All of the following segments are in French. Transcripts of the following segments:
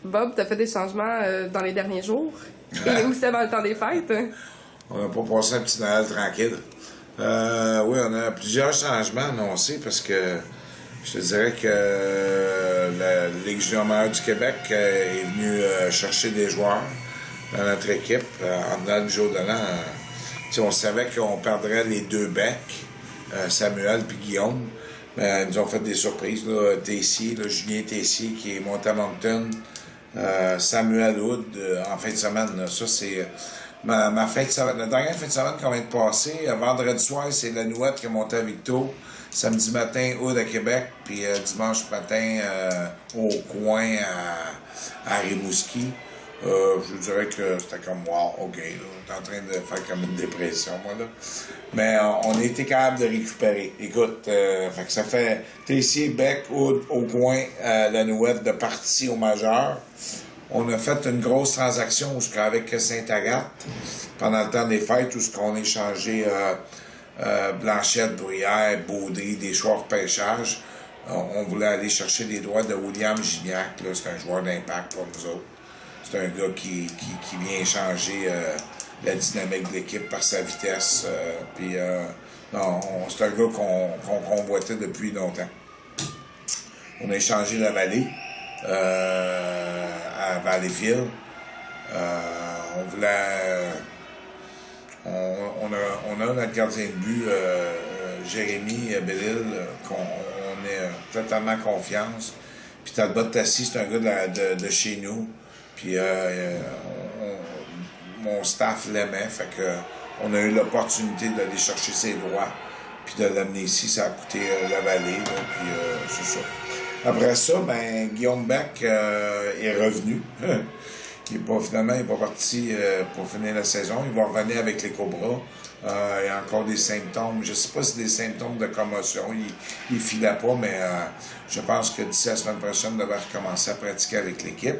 Bob, t'as fait des changements dans les derniers jours? Et aussi avant le temps des fêtes? On n'a pas passé un petit Noël tranquille. Oui, on a plusieurs changements annoncés parce que je te dirais que la Ligue junior majeure du Québec est venue chercher des joueurs dans notre équipe. En Noël jour de l'an, on savait qu'on perdrait les deux becs, Samuel puis Guillaume. Mais ils nous ont fait des surprises. Là, Tessier, là, Julien Tessier qui est monté à Moncton. Samuel Hood en fin de semaine. Là. Ça, c'est ma fin de semaine. La dernière fin de semaine qu'on vient de passer, vendredi soir, c'est la Nouette qui est montée à Victo. Samedi matin, Hood à Québec. Puis dimanche matin, au coin à Rimouski. Je dirais que c'était comme wow, ok, là, on est en train de faire comme une dépression, moi, là. Mais on a été capable de récupérer. Écoute, fait que ça fait Tessier, Beck, Hood, au coin, la Nouette de partie au majeur. On a fait une grosse transaction avec Sainte-Agathe pendant le temps des fêtes où on a échangé Blanchette, Bruyère, Baudry, des choix de pêchage. On voulait aller chercher les droits de William Gignac, là, c'est un joueur d'impact pour nous autres. C'est un gars qui vient changer la dynamique de l'équipe par sa vitesse. C'est un gars qu'on convoitait depuis longtemps. On a échangé la Vallée à Valleyfield. On voulait... on a notre gardien de but, Jérémy Bellil, qu'on est totalement confiance. Puis Talbot Tassi, c'est un gars de chez nous. Puis mon staff l'aimait, fait que on a eu l'opportunité d'aller chercher ses droits, puis de l'amener ici. Ça a coûté la Vallée, là, puis c'est ça. Après ça, ben Guillaume Beck est revenu. Finalement, il n'est pas parti pour finir la saison. Il va revenir avec les Cobras. Il y a encore des symptômes. Je ne sais pas si c'est des symptômes de commotion. Il ne filait pas, mais je pense que d'ici la semaine prochaine, il devrait recommencer à pratiquer avec l'équipe.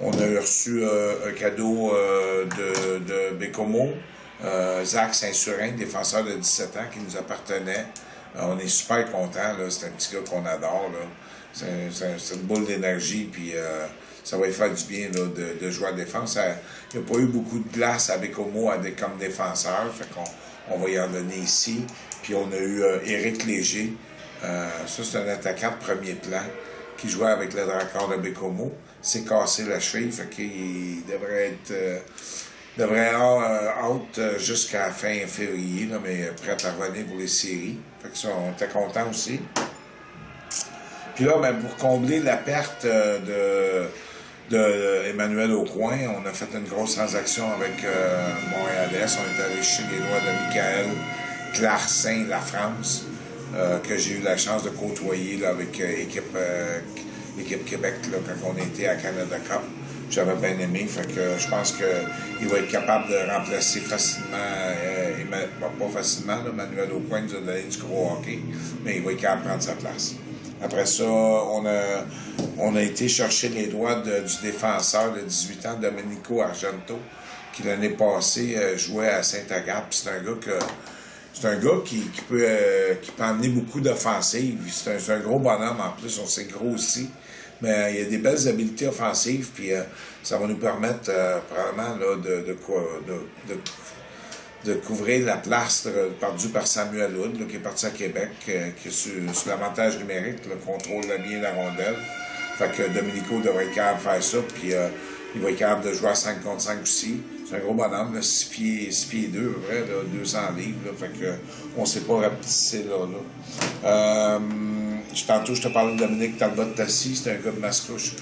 On a reçu un cadeau de Bécomo, Zach Saint-Surin, défenseur de 17 ans qui nous appartenait. On est super contents, c'est un petit gars qu'on adore. Là. C'est une boule d'énergie, puis ça va lui faire du bien là, de jouer à la défense. Il n'y a pas eu beaucoup de glace à Bécomo comme défenseur, fait qu'on va y en donner ici. Puis on a eu Éric Léger, ça c'est un attaquant de premier plan qui jouait avec le Dracard de Bécomo. S'est cassé la cheville, fait qu'il devrait être out jusqu'à fin février, là, mais prêt à revenir pour les séries. Fait que ça, on était contents aussi. Puis là, ben, pour combler la perte de Emmanuel Aucoin, on a fait une grosse transaction avec Montréal-Est. On est allé chez les droits de Michael Clarcin, la France, que j'ai eu la chance de côtoyer là, avec l'équipe Québec là, quand on était à Canada Cup. J'avais bien aimé, fait que je pense qu'il va être capable de remplacer facilement, pas facilement, là, Emmanuel Aucoin nous a donné du gros hockey, mais il va être capable de prendre sa place. Après ça, on a été chercher les droits du défenseur de 18 ans, Domenico Argento, qui l'année passée jouait à Sainte-Agathe. Puis c'est un gars qui peut amener beaucoup d'offensives. C'est un gros bonhomme en plus, on sait gros aussi. Mais il y a des belles habiletés offensives, puis ça va nous permettre probablement là, de couvrir la place perdue par Samuel Hood, là, qui est parti à Québec, qui est sur l'avantage numérique, là, contrôle bien la rondelle. Fait que Domenico devrait être capable de faire ça, puis il va être capable de jouer à 5 contre 5 aussi. C'est un gros bonhomme, là, 6 pieds 2, à peu près, là, 200 livres, là, fait que on sait pas rapetisser là. Tantôt, je te parlais de Dominique Talbot-Tassi, c'est un gars de Mascouche.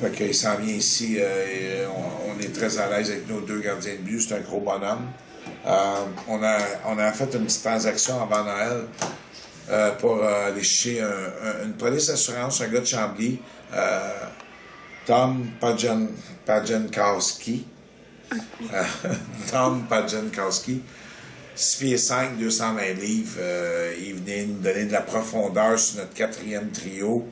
Fait qu'il s'en vient ici, on est très à l'aise avec nos deux gardiens de but, c'est un gros bonhomme. On a fait une petite transaction avant Noël pour aller chercher une police d'assurance, un gars de Chambly, Tom Pajankowski. Tom Pajankowski, 6 pieds 5, 220 livres. Il venait nous donner de la profondeur sur notre 4e trio,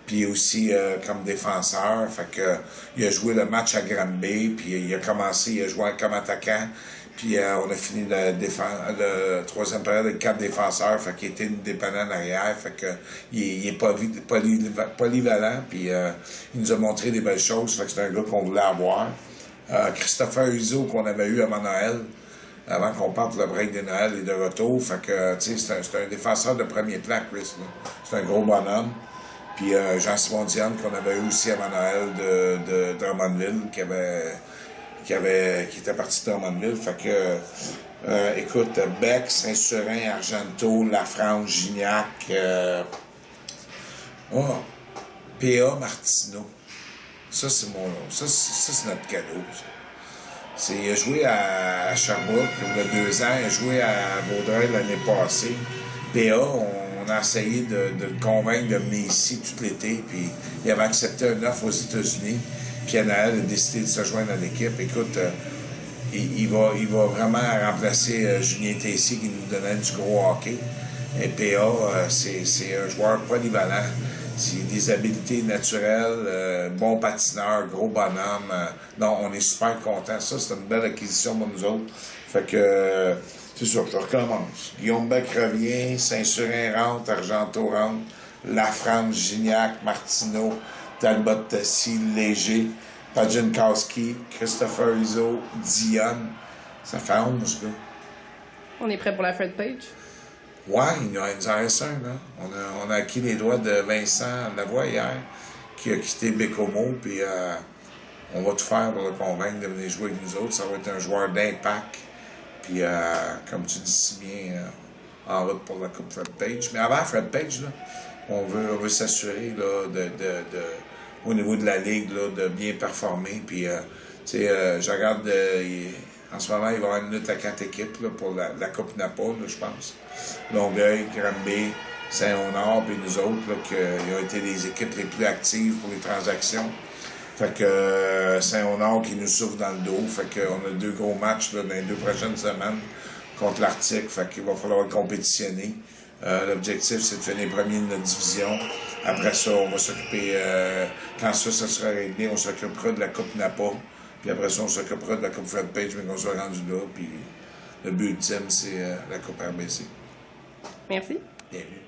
puis aussi comme défenseur. Fait que il a joué le match à Granby, puis il a joué comme attaquant. Puis on a fini le troisième période avec 4 défenseurs, fait qu'il était indépendant en arrière, fait que il est polyvalent, puis il nous a montré des belles choses, fait que c'est un gars qu'on voulait avoir. Christopher Huzo qu'on avait eu avant Noël, avant qu'on parte le break de Noël et de retour, fait que tu sais, c'est un défenseur de premier plan, Chris, là. C'est un gros bonhomme. Puis Jean-Simon Diane qu'on avait eu aussi avant Noël de Drummondville, qui était parti de Drummondville. Fait que, écoute, Beck, Saint-Surin, Argento, Lafrance, Gignac, P.A. Martineau. Ça, c'est notre cadeau. Ça. Il a joué à Sherbrooke il y a 2 ans, il a joué à Vaudreuil l'année passée. P.A., on a essayé de le convaincre de venir ici tout l'été, puis il avait accepté un offre aux États-Unis. Puis à Noël a décidé de se joindre à l'équipe. Écoute, il va vraiment remplacer Julien Tessier qui nous donnait du gros hockey. Et P.A., c'est un joueur polyvalent. C'est des habiletés naturelles, bon patineur, gros bonhomme. Non, on est super contents. Ça, c'est une belle acquisition pour nous autres. Fait que, c'est sûr, je recommence. Guillaume Beck revient, Saint-Surin rentre, Argento rentre, Lafrance, Gignac, Martineau, Talbot Tassi, Léger, Pajinkowski, Christopher Huzo, Dionne. Ça fait 11 gars. On est prêt pour la Fred Page? Ouais, il nous en reste un, là. On a acquis les droits de Vincent Lavoie hier, qui a quitté Bécomo, puis on va tout faire pour le convaincre de venir jouer avec nous autres. Ça va être un joueur d'impact. Puis, comme tu dis si bien, en route pour la Coupe Fred Page. Mais avant Fred Page, là, on veut s'assurer là, au niveau de la Ligue là, de bien performer. Puis, tu sais, je regarde, en ce moment, il va y avoir une lutte à 4 équipes là, pour la Coupe Napa, là, je pense. Longueuil, Granby, Saint-Honor, puis nous autres, là, qui ont été les équipes les plus actives pour les transactions. Fait que Saint-Honor qui nous souffle dans le dos. Fait qu'on a 2 gros matchs là, dans les 2 prochaines semaines contre l'Arctique. Fait qu'il va falloir compétitionner. L'objectif, c'est de finir premier de notre division. Après ça, on va s'occuper, quand ça sera réglé, on s'occupera de la Coupe Napa. Puis après ça, on s'occupera de la Coupe Fred Page, mais qu'on soit rendu là. Puis le but ultime, c'est la Coupe RBC. Merci. Bienvenue.